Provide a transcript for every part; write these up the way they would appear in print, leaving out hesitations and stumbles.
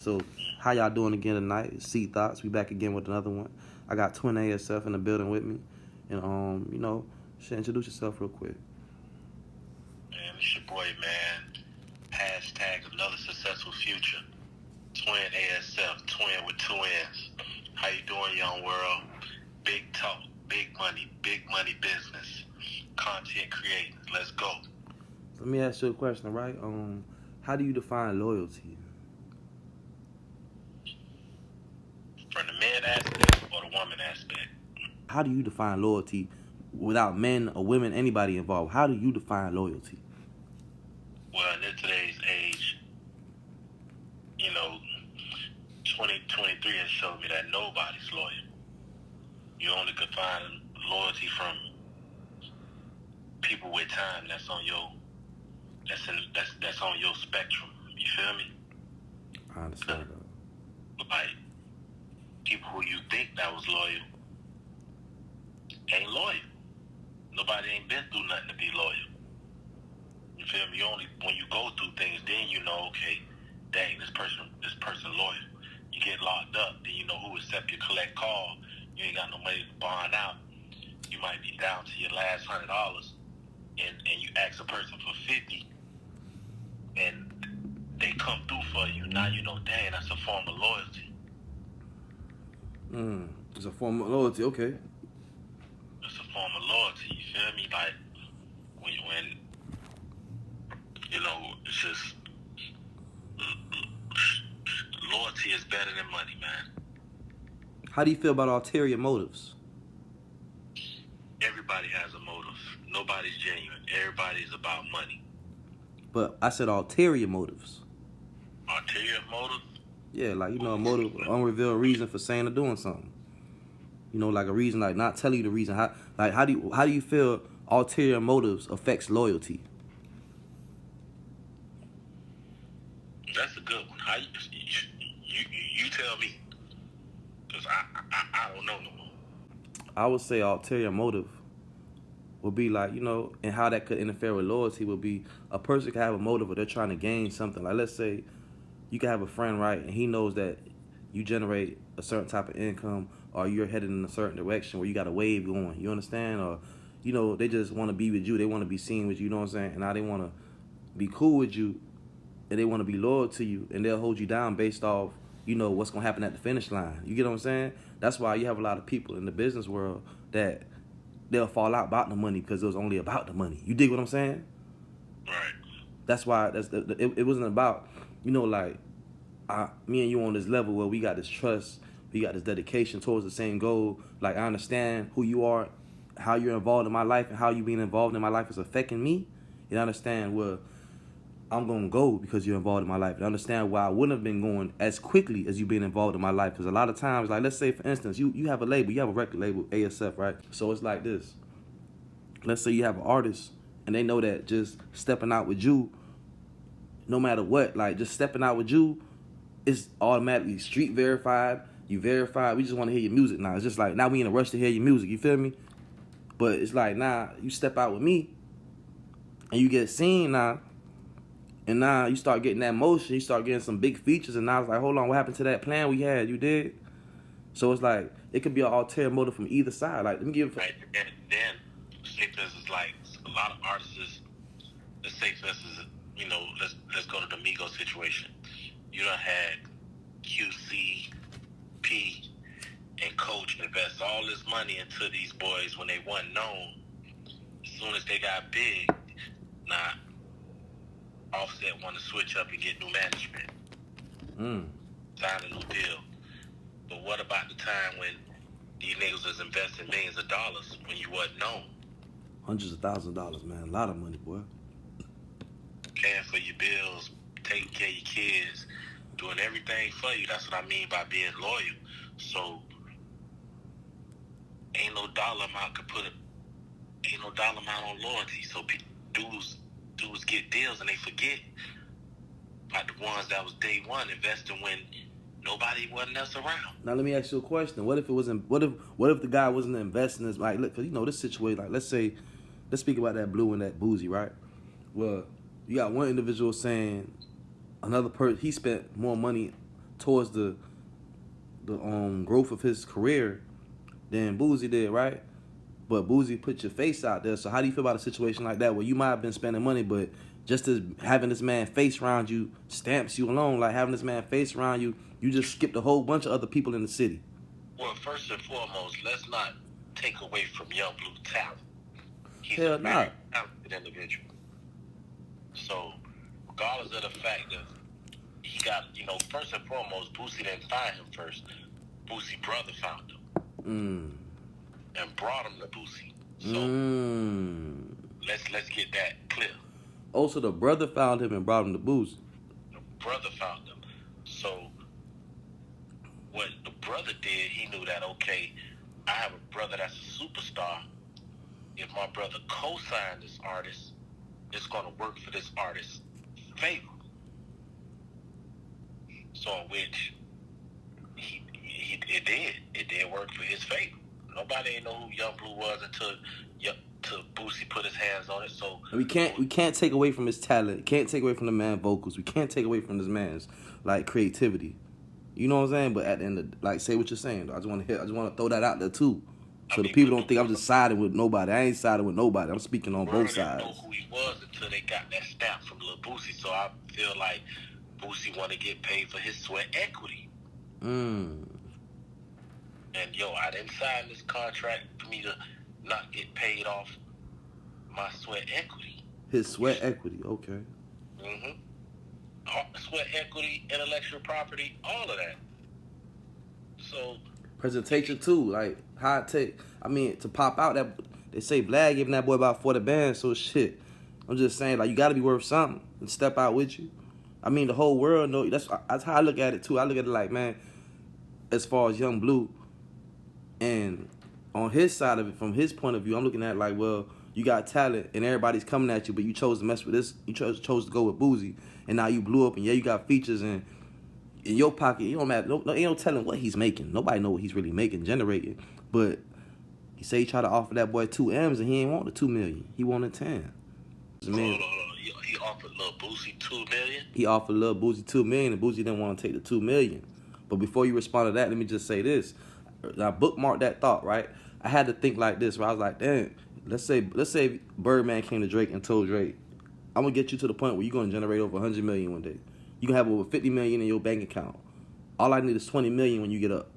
So, how y'all doing again tonight? It's C Thoughts. We back again with another one. I got Twinn ASF in the building with me, and should introduce yourself real quick. Man, it's your boy, man. Hashtag another successful future. Twinn ASF, Twinn with two N's. How you doing, young world? Big talk, big money business. Content creating. Let's go. Let me ask you a question, right? How do you define loyalty? From the man aspect or the woman aspect? How do you define loyalty without men or women, anybody involved? How do you define loyalty? Well, in today's age, 2023 has shown me that nobody's loyal. You only could find loyalty from people with time that's on your spectrum. You feel me? I understand that. Like, people who you think that was loyal ain't loyal. Nobody ain't been through nothing to be loyal. You feel me? Only when you go through things, then you know, okay, dang, this person loyal. You get locked up, then you know who accept your collect call. You ain't got no money to bond out. You might be down to your last $100, and you ask a person for 50, and they come through for you. Now you know, dang, that's a form of loyalty. It's a form of loyalty, okay. It's a form of loyalty, you feel me? Like, when it's just, loyalty is better than money, man. How do you feel about ulterior motives? Everybody has a motive. Nobody's genuine. Everybody's about money. But I said ulterior motives. Ulterior motive? Yeah, like, a motive, unrevealed reason for saying or doing something. Like a reason, like not telling you the reason. How do you feel ulterior motives affects loyalty? That's a good one. How you tell me? Because I don't know no more. I would say ulterior motive would be like, and how that could interfere with loyalty would be a person can have a motive where they're trying to gain something. Like, let's say you can have a friend, right, and he knows that you generate a certain type of income or you're headed in a certain direction where you got a wave going. You understand? Or, they just want to be with you. They want to be seen with you, you know what I'm saying? And now they want to be cool with you and they want to be loyal to you, and they'll hold you down based off, what's going to happen at the finish line. You get what I'm saying? That's why you have a lot of people in the business world that they'll fall out about the money because it was only about the money. You dig what I'm saying? Right. That's why it wasn't about, me and you on this level where we got this trust, we got this dedication towards the same goal. Like, I understand who you are, how you're involved in my life, and how you being involved in my life is affecting me. You understand where I'm going to go because you're involved in my life. And understand why I wouldn't have been going as quickly as you being involved in my life. Because a lot of times, like, let's say, for instance, you have a label. You have a record label, ASF, right? So it's like this. Let's say you have an artist, and they know that just stepping out with you, no matter what, like, just stepping out with you, it's automatically street verified. You verified. We just want to hear your music now. It's just like, now we in a rush to hear your music. You feel me? But it's like, now you step out with me, and you get seen now. And now you start getting that motion, you start getting some big features, and now it's like, hold on, what happened to that plan we had? You did? So it's like, it could be an ulterior motive from either side. Like, let me give it... Right, and then, say for instance, like, a lot of artists, let's say for instance, let's go to the Migos situation. You done had QC, P, and Coach invest all this money into these boys when they weren't known. As soon as they got big, Offset want to switch up and get new management. Sign a new deal. But what about the time when these niggas was investing millions of dollars when you wasn't known? Hundreds of thousands of dollars, man. A lot of money, boy. Paying for your bills, taking care of your kids, doing everything for you. That's what I mean by being loyal. So, ain't no dollar amount on loyalty. So dudes get deals and they forget about the ones that was day one investing when nobody wasn't else around. Now let me ask you a question. What if it wasn't? What if the guy wasn't investing? Like, look, because this situation. Like, let's speak about that Bleu and that boosie, right? Well, you got one individual saying another person, he spent more money towards the growth of his career than Boosie did, right? But Boosie put your face out there. So how do you feel about a situation like that where you might have been spending money, but just as having this man face around you stamps you alone, like having this man face around you, you just skipped a whole bunch of other people in the city. Well, first and foremost, let's not take away from Young Blue's talent. He's Hell a very nah. talented individual. So, regardless of the fact that he got, first and foremost, Boosie didn't find him first. Boosie's brother found him and brought him to Boosie. So let's get that clear. Also, the brother found him and brought him to Boosie. The brother found him. So what the brother did, he knew that, okay, I have a brother that's a superstar. If my brother co-signed this artist, it's going to work for this artist's favor. So in which it did work for his favor. Nobody ain't know who Young Blue was until Boosie put his hands on it. So we can't take away from his talent. Can't take away from the man's vocals. We can't take away from this man's creativity. You know what I'm saying? But at the end of say what you're saying. Though. I just want to throw that out there too, so the people don't think I'm just siding with nobody. I ain't siding with nobody. I'm speaking on both sides. Didn't know who he was until they got that stamp from Lil Boosie. So I feel like Boosie want to get paid for his sweat equity. And I didn't sign this contract for me to not get paid off my sweat equity. His sweat equity, okay. Sweat equity, intellectual property, all of that. So presentation too, high tech. I mean, to pop out that they say Bleu giving that boy about 40 bands. So shit, I'm just saying you got to be worth something and step out with you. I mean, the whole world know. That's how I look at it too. I look at it man, as far as Young Blue, and on his side of it, from his point of view, I'm looking at well, you got talent and everybody's coming at you, but you chose to mess with this. You chose to go with Boosie, and now you blew up, and you got features and in your pocket. You don't matter. No, ain't no telling what he's making. Nobody know what he's really making, generating. But he say he tried to offer that boy 2 M's, and he ain't want the 2 million. He wanted 10. Hold on. He offered Lil Boosie $2 million? He offered Lil Boosie $2 million, and Boosie didn't want to take the 2 million. But before you respond to that, let me just say this. I bookmarked that thought, right? I had to think like this, where I was like, damn, let's say Birdman came to Drake and told Drake, I'm going to get you to the point where you're going to generate over 100 million one day. You can have over 50 million in your bank account. All I need is 20 million when you get up.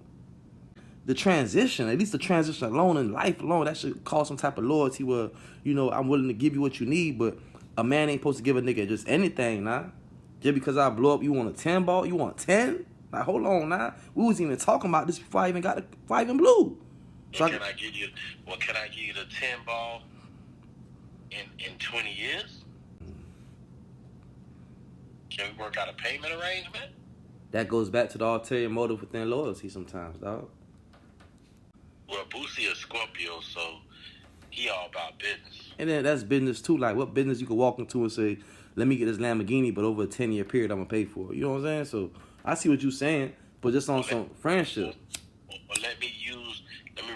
The transition, at least the transition alone in life alone, that should cause some type of loyalty where, I'm willing to give you what you need, but a man ain't supposed to give a nigga just anything, nah. Just because I blow up, you want a 10 ball? You want 10? Hold on, nah. We was even talking about this before I even blew. So can I give you the 10 ball in 20 years? Can we work out a payment arrangement? That goes back to the ulterior motive within loyalty sometimes, dog. Well, Boosie is Scorpio, so he all about business. And then that's business too. What business you could walk into and say, let me get this Lamborghini, but over a 10-year period, I'm going to pay for it. You know what I'm saying? So I see what you're saying, but just on some friendship. Well, let me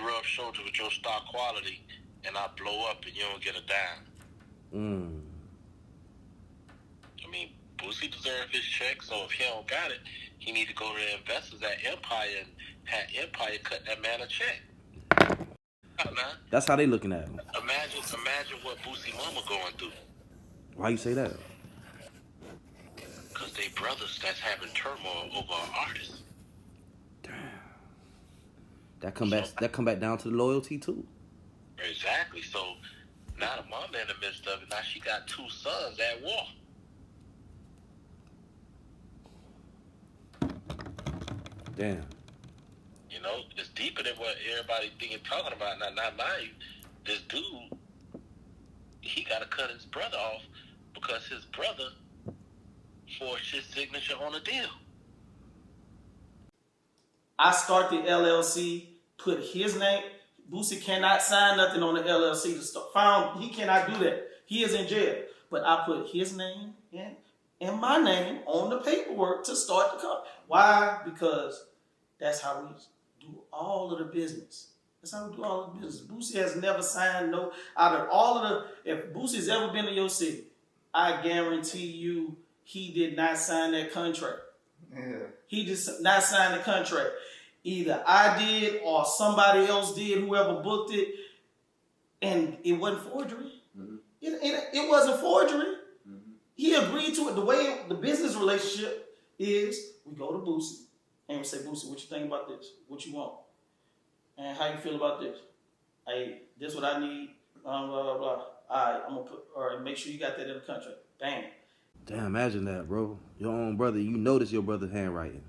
rub shoulders with your stock quality, and I blow up and you don't get a dime. I mean, Boosie deserves his check, so if he don't got it, he need to go to the investors at Empire and have Empire cut that man a check. That's how they looking at him. Imagine what Boosie mama going through. Why you say that? Because they brothers that's having turmoil over an artist. Damn. That come back down to the loyalty too. Exactly. So now the mama in the midst of it. Now she got 2 sons at war. Damn. It's deeper than what everybody talking about. Not mind you, this dude, he got to cut his brother off because his brother forged his signature on a deal. I start the LLC, put his name. Boosie cannot sign nothing on the LLC to start. He cannot do that. He is in jail. But I put his name and my name on the paperwork to start the company. Why? Because that's how we do all of the business. That's how we do all of the business. Boosie has never signed out of all of if Boosie's ever been to your city, I guarantee you he did not sign that contract. Yeah. He just not signed the contract. Either I did or somebody else did, whoever booked it, and it wasn't forgery. Mm-hmm. It wasn't forgery. Mm-hmm. He agreed to it. The way the business relationship is, we go to Boosie and we say, Boosie, what you think about this? What you want? And how you feel about this? Hey, this is what I need. Blah, blah, blah. All right, I'm gonna put, all right, make sure you got that in the contract. Bang. Damn, imagine that, bro. Your own brother, you notice your brother's handwriting.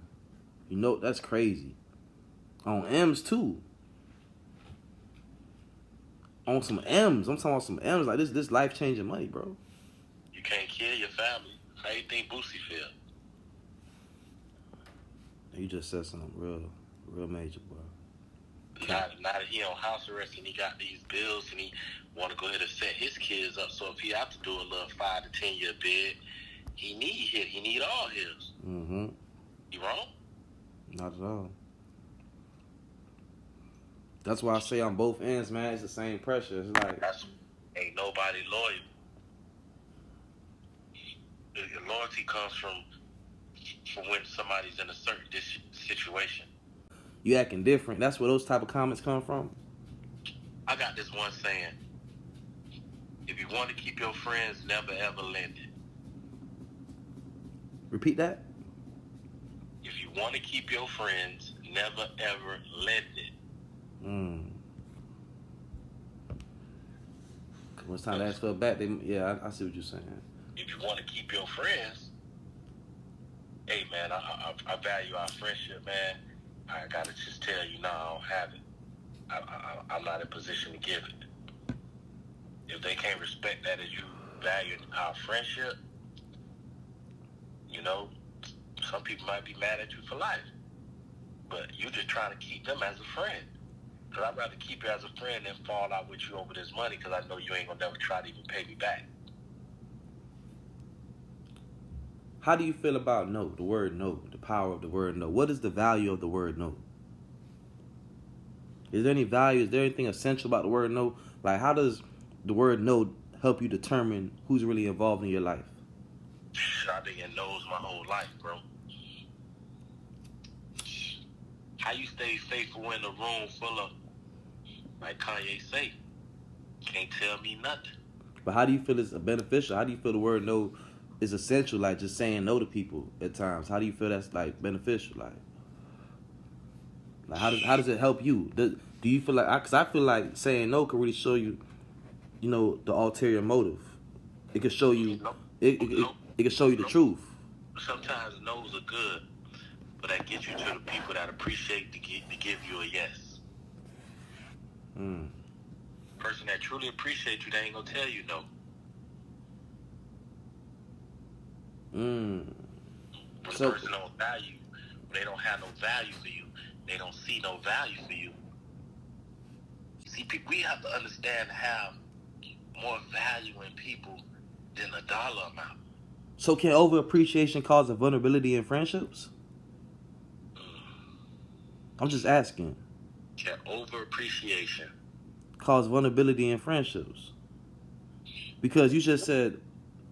You know, that's crazy. On M's, too. On some M's. I'm talking about some M's. Like, this life-changing money, bro. You can't kill your family. How you think Boosie feel? You just said something real major, bro. Now that he on house arrest and he got these bills and he want to go ahead and set his kids up. So if he have to do a little 5 to 10 year bid, he need all his. Mm-hmm. You wrong? Not at all. That's why I say on both ends, man, it's the same pressure. It's like ain't nobody loyal. Your loyalty comes from when somebody's in a certain situation. you acting different. That's where those type of comments come from. I got this one saying: if you want to keep your friends, never ever lend it. Repeat that. If you want to keep your friends, never ever lend it. When it's time to ask for a back, I see what you're saying. If you want to keep your friends, hey man, I value our friendship, man. I gotta just tell you, no, I don't have it. I'm not in position to give it. If they can't respect that as you value our friendship, you know, some people might be mad at you for life. But you just trying to keep them as a friend. Because I'd rather keep you as a friend than fall out with you over this money because I know you ain't going to never try to even pay me back. How do you feel about no, the word no, the power of the word no? What is the value of the word no? Is there any value? Is there anything essential about the word no? Like, how does the word no help you determine who's really involved in your life? I've been getting no's my whole life, bro. How you stay faithful in a room full of, like Kanye say, can't tell me nothing. But how do you feel it's beneficial? How do you feel the word no is essential? Like just saying no to people at times. How do you feel that's like beneficial? Like how does it help you? Do you feel like? Because I feel like saying no could really show you, you know, the ulterior motive. It could show you. It can show you the truth. Sometimes no's are good, but that gets you to the people that appreciate to give you a yes. Person that truly appreciates you, they ain't gonna tell you no. When a person don't value, they don't have no value for you. They don't see no value for you. See, people, we have to understand have more value in people than a dollar amount. So can over-appreciation cause a vulnerability in friendships? I'm just asking. Can over-appreciation cause vulnerability in friendships? Because you just said,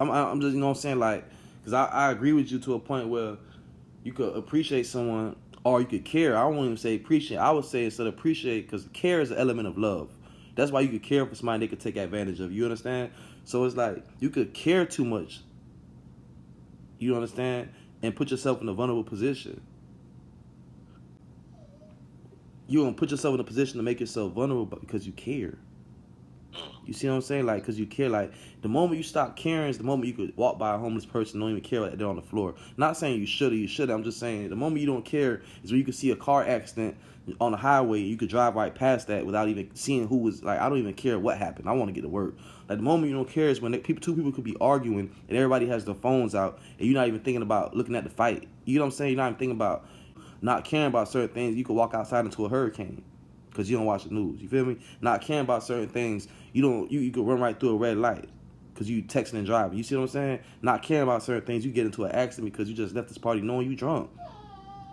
I'm just, you know what I'm saying, like, because I agree with you to a point where you could appreciate someone or you could care. I won't even say appreciate. I would say instead of appreciate, because care is an element of love. That's why you could care for somebody they could take advantage of. You understand? So it's like you could care too much. You understand? And put yourself in a vulnerable position. You're going to put yourself in a position to make yourself vulnerable because you care. You see what I'm saying? Like, because you care. Like, the moment you stop caring is the moment you could walk by a homeless person and don't even care that they're on the floor. Not saying you should or you shouldn't. I'm just saying the moment you don't care is when you can see a car accident on the highway. You could drive right past that without even seeing who was, like, I don't even care what happened. I want to get to work. Like, the moment you don't care is when two people could be arguing and everybody has their phones out and you're not even thinking about looking at the fight. You know what I'm saying? You're not even thinking about not caring about certain things. You could walk outside into a hurricane because you don't watch the news. You feel me? Not caring about certain things. You could run right through a red light because you texting and driving. You see what I'm saying? Not caring about certain things. You get into an accident because you just left this party knowing you drunk.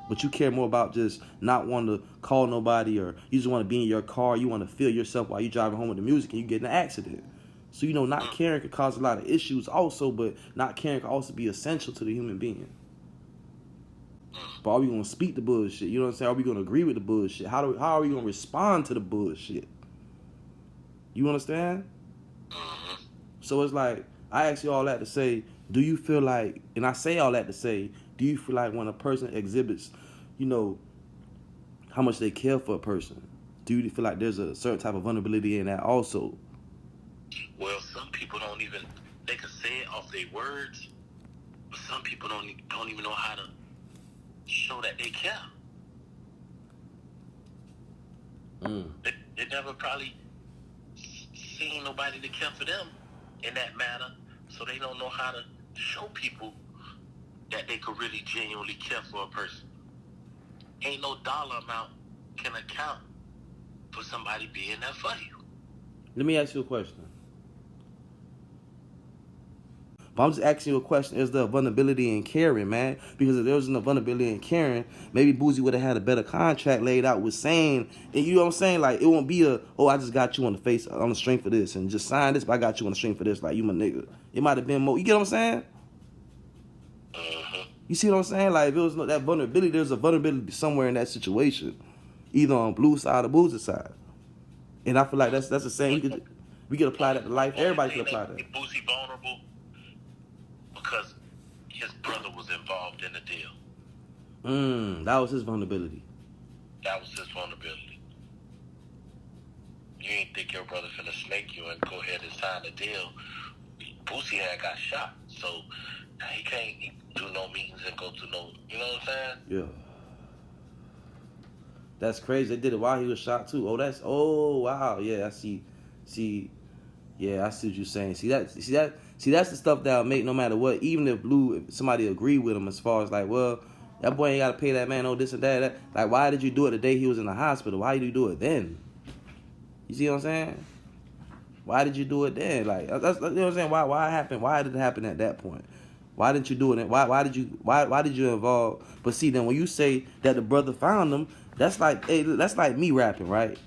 But you care more about just not wanting to call nobody, or you just want to be in your car. You want to feel yourself while you're driving home with the music and you get in an accident. So, you know, not caring could cause a lot of issues also, but not caring could also be essential to the human being. But are we gonna speak the bullshit? You know what I'm saying? Are we gonna agree with the bullshit? How are we gonna respond to the bullshit? You understand? So it's like, I ask you all that to say, do you feel like, and I say all that to say, do you feel like when a person exhibits, you know, how much they care for a person, do you feel like there's a certain type of vulnerability in that also? Well, some people don't even, they can say it off their words, but some people don't even know how to show that they care. They never probably seen nobody to care for them in that manner, so they don't know how to show people that they could really genuinely care for a person. Ain't no dollar amount can account for somebody being there for you. Let me ask you a question. But I'm just asking you a question. Is there a vulnerability in caring, man? Because if there wasn't a vulnerability in caring, maybe Boosie would have had a better contract laid out with saying, and you know what I'm saying? Like, it won't be I just got you on the face, on the strength for this, and just sign this, but I got you on the strength for this, like, you my nigga. It might have been more. You get what I'm saying? You see what I'm saying? Like, if it was that vulnerability, there's a vulnerability somewhere in that situation, either on Blue side or Boosie side. And I feel like that's the same. We could apply that to life. Everybody could apply that. Boosie vulnerable because his brother was involved in the deal. That was his vulnerability. That was his vulnerability. You ain't think your brother finna snake you and go ahead and sign the deal. Boosie had got shot, so he can't do no meetings and go to no, you know what I'm saying? Yeah. That's crazy. They did it while he was shot too. Oh wow. Yeah, I see. Yeah, I see what you're saying. See that's the stuff that'll make no matter what, even if Blue, if somebody agree with him as far as like, well, that boy ain't gotta pay that man this and that. Like, why did you do it the day he was in the hospital? Why did you do it then? You see what I'm saying? Why did you do it then? Like, that's, you know what I'm saying? Why happened? Why did it happen at that point? Why didn't you do it? Why did you involve? But see, then when you say that the brother found him, that's like me rapping, right?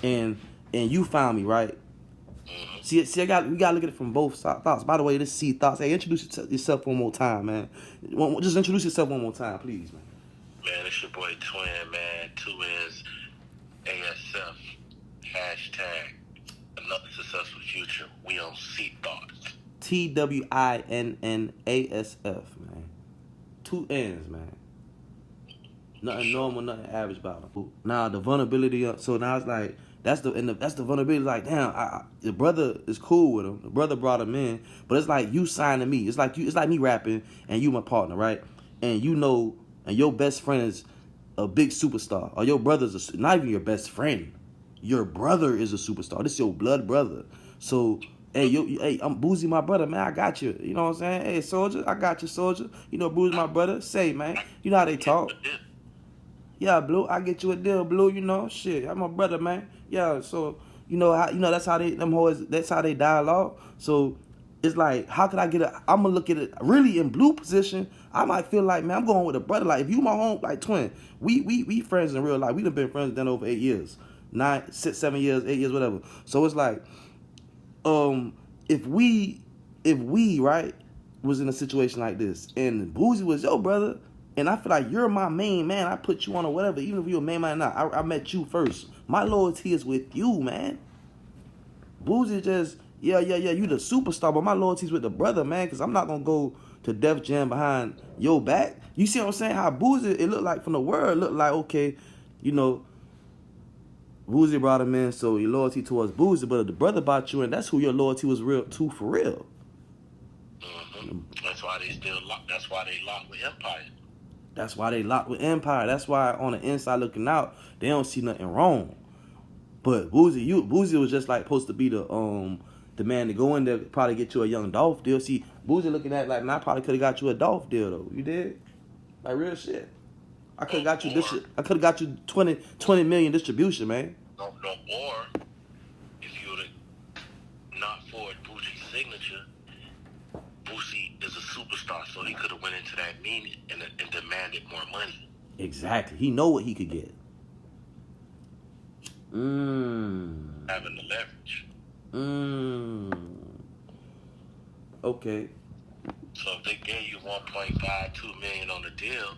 And you found me, right? See, we gotta look at it from both thoughts. By the way, this C Thoughts. Hey, introduce yourself one more time, man. Just introduce yourself one more time, please, man. Man, it's your boy Twinn, man. 2 N's, ASF, hashtag, another successful future. We on C Thoughts. TWINNASF, man. 2 N's, man. Nothing normal, nothing average about him. Now the vulnerability. So now it's like that's the vulnerability. Like, damn, the brother is cool with him. The brother brought him in, but it's like you signing me. It's like me rapping and you my partner, right? And you know, and your best friend is a big superstar, or your brother's not even your best friend. Your brother is a superstar. This is your blood brother. So. Hey, I'm Boosie, my brother, man. I got you. You know what I'm saying? Hey, soldier, I got you, soldier. You know, Boosie, my brother. Say, man. You know how they talk. Yeah, Blue, I get you a deal, Blue. You know, shit, I'm my brother, man. Yeah, so that's how that's how they dialogue. So it's like, how could I get I'm gonna look at it really in Blue position. I might feel like, man, I'm going with a brother. Like, if you my home, like Twin, we friends in real life. We done been friends then over 8 years, 9, 6, 7 years, 8 years, whatever. So it's like. If we right was in a situation like this and Boosie was your brother and I feel like you're my main man, I put you on or whatever, even if you're a main man or not, I met you first. My loyalty is with you, man. Boosie just you the superstar, but my loyalty is with the brother, man, because I'm not gonna go to Def Jam behind your back. You see what I'm saying? How Boosie, it looked like from the word, looked like, okay, you know, Boosie brought him in, so your loyalty towards Boosie, but if the brother brought you in, that's who your loyalty was real to for real. That's why they still lock. That's why they locked with Empire. That's why they locked with Empire. That's why on the inside looking out, they don't see nothing wrong. But Boosie was just like supposed to be the man to go in there, probably get you a young Dolph deal. See, Boosie looking at like, man, I probably could have got you a Dolph deal though. You did? Like real shit. I could have got you I could have got you 20 million distribution, man. No, or if you would have not forward Boosie's signature, Boosie is a superstar, so he could have went into that meeting and demanded more money. Exactly. He know what he could get. Having the leverage. Okay. So if they gave you 1.52 million on the deal,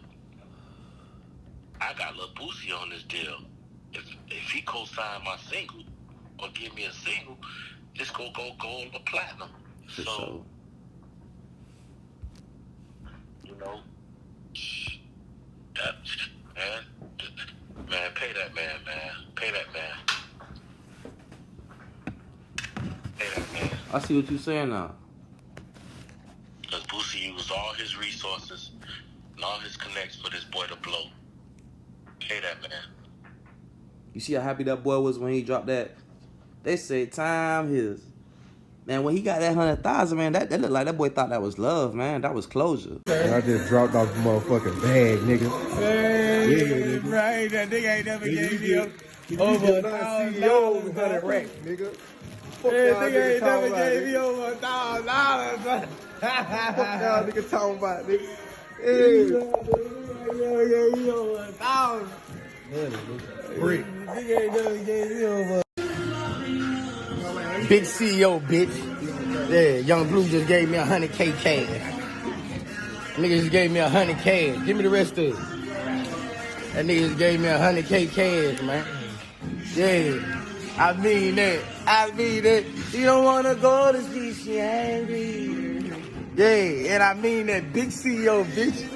I got Lil Boosie on this deal. If he co-sign my single or give me a single, it's gonna go gold or platinum. For so, sure. you know, that, man, pay that man. Pay that man. Pay that man. I see what you're saying now. Because Boosie used all his resources and all his connects for this boy to blow. Pay that man. You see how happy that boy was when he dropped that? They say time his. Man, when he got that 100,000, man, that looked like that boy thought that was love, man. That was closure. And I just dropped off the motherfucking bag, nigga. Hey, yeah, right. That nigga ain't never gave me over $1,000. 100 racks, nigga. Hey, nigga ain't never gave me over $1,000. Fuck y'all nigga talking about, nigga. Hey. Nigga gave me over 1,000. Brick. Nigga ain't never gave me over. Big CEO, bitch. Yeah, Young Blue just gave me 100K cash. Nigga just gave me 100 cash. Give me the rest of it. That nigga just gave me 100K cash, man. Yeah, I mean that. You don't wanna go to sleep, she angry. Yeah, and I mean that. Big CEO, bitch.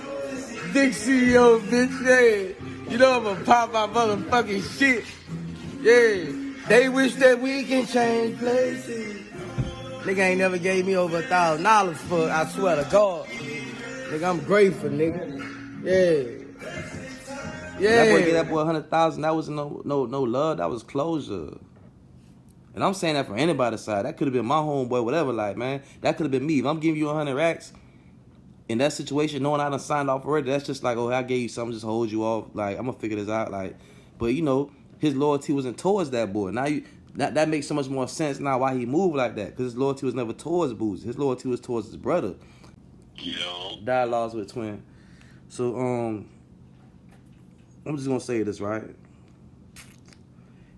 Big CEO, bitch. Yeah, you know I'm gonna pop my motherfucking shit. Yeah. They wish that we can change places. Nigga ain't never gave me over $1,000 for, I swear to God. Nigga, I'm grateful, nigga. Yeah. Yeah. That boy gave that boy 100,000. That was no love. That was closure. And I'm saying that for anybody's side. That could have been my homeboy, whatever. Like, man, that could have been me. If I'm giving you 100 racks in that situation, knowing I done signed off already, that's just like, oh, I gave you something, just hold you off. Like, I'm gonna figure this out. Like, but you know, his loyalty wasn't towards that boy. Now that makes so much more sense now why he moved like that. Because his loyalty was never towards Boosie. His loyalty was towards his brother. Yo. Dialogues with Twinn. So I'm just gonna say this, right?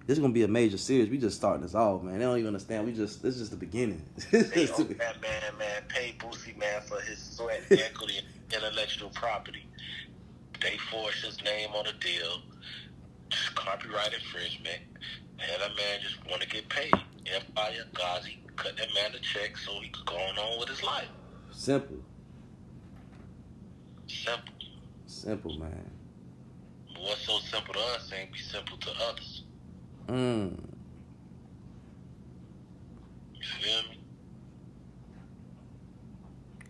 This is gonna be a major series. We just starting this off, man. They don't even understand. This is just the beginning. Hey, that man, pay Boosie, man, for his sweat, equity, and intellectual property. They forced his name on a deal. Just copyright infringement, and that man just want to get paid. Empire, Ghazi, cut that man a check so he could go on with his life. Simple. Simple, man. But what's so simple to us ain't be simple to others. You feel me?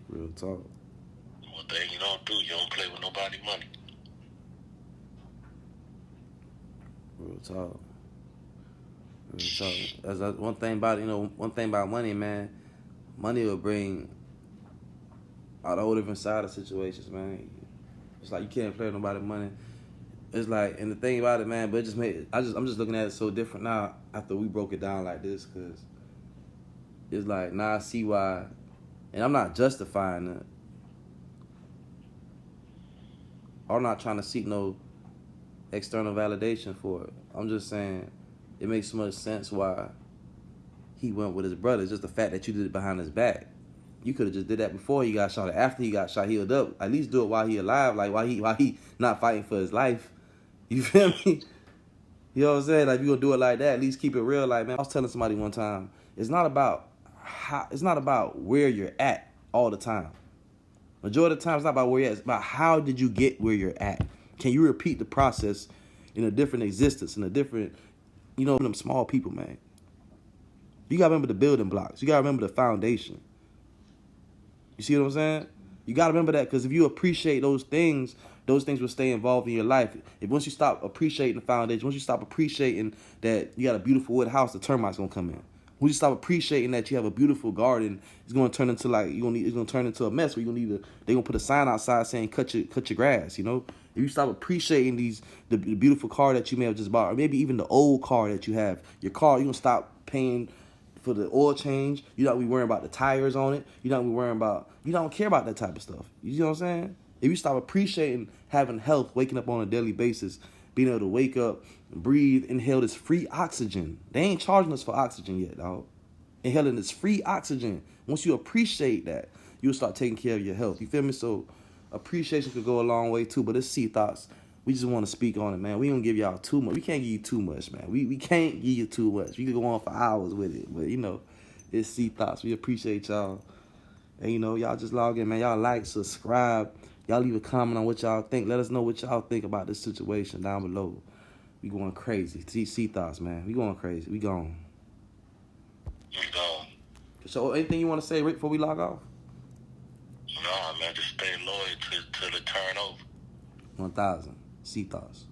Real talk. One thing you don't do, you don't play with nobody's money. Real talk. That's one thing about, one thing about money, man. Money will bring out a whole different side of situations, man. It's like you can't play with nobody's money. It's like, and the thing about it, man, but it just made, I'm just looking at it so different now after we broke it down like this, because it's like, now I see why, and I'm not justifying it. I'm not trying to seek no external validation for it. I'm just saying it makes so much sense why he went with his brother. It's just the fact that you did it behind his back. You could have just did that before he got shot. After he got shot, healed up. At least do it while he alive, like while he not fighting for his life. You feel me? You know what I'm saying? Like, if you gonna do it like that, at least keep it real. Like, man, I was telling somebody one time, it's not about where you're at all the time. Majority of the time, it's not about where you're at. It's about how did you get where you're at. Can you repeat the process in a different existence, in a different, them small people, man. You gotta remember the building blocks. You gotta remember the foundation. You see what I'm saying? You gotta remember that, because if you appreciate those things will stay involved in your life. If once you stop appreciating the foundation, once you stop appreciating that you got a beautiful wood house, the termites gonna come in. Once you stop appreciating that you have a beautiful garden, it's gonna turn into a mess where they're gonna put a sign outside saying cut your grass. If you stop appreciating the beautiful car that you may have just bought, or maybe even the old car that you have, your car, you're gonna stop paying for the oil change. You're not gonna be worrying about the tires on it. You don't care about that type of stuff. You know what I'm saying? If you stop appreciating having health, waking up on a daily basis, being able to wake up, breathe, inhale this free oxygen. They ain't charging us for oxygen yet, dog. Inhaling this free oxygen. Once you appreciate that, you'll start taking care of your health. You feel me? So appreciation could go a long way too. But let's see thoughts. we just want to speak on it, man. We don't give y'all too much. We can't give you too much, man. We can't give you too much. We could go on for hours with it, but you know, it's C Thoughts. We appreciate y'all. And you know, y'all just log in, man. Y'all like, subscribe. Y'all leave a comment on what y'all think. Let us know what y'all think about this situation down below. We going crazy. C Thoughts, man. We going crazy. We gone. You gone. So, anything you want to say, Rick, before we log off? No, man, just stay loyal to the turnover. 1,000. C Thoughts.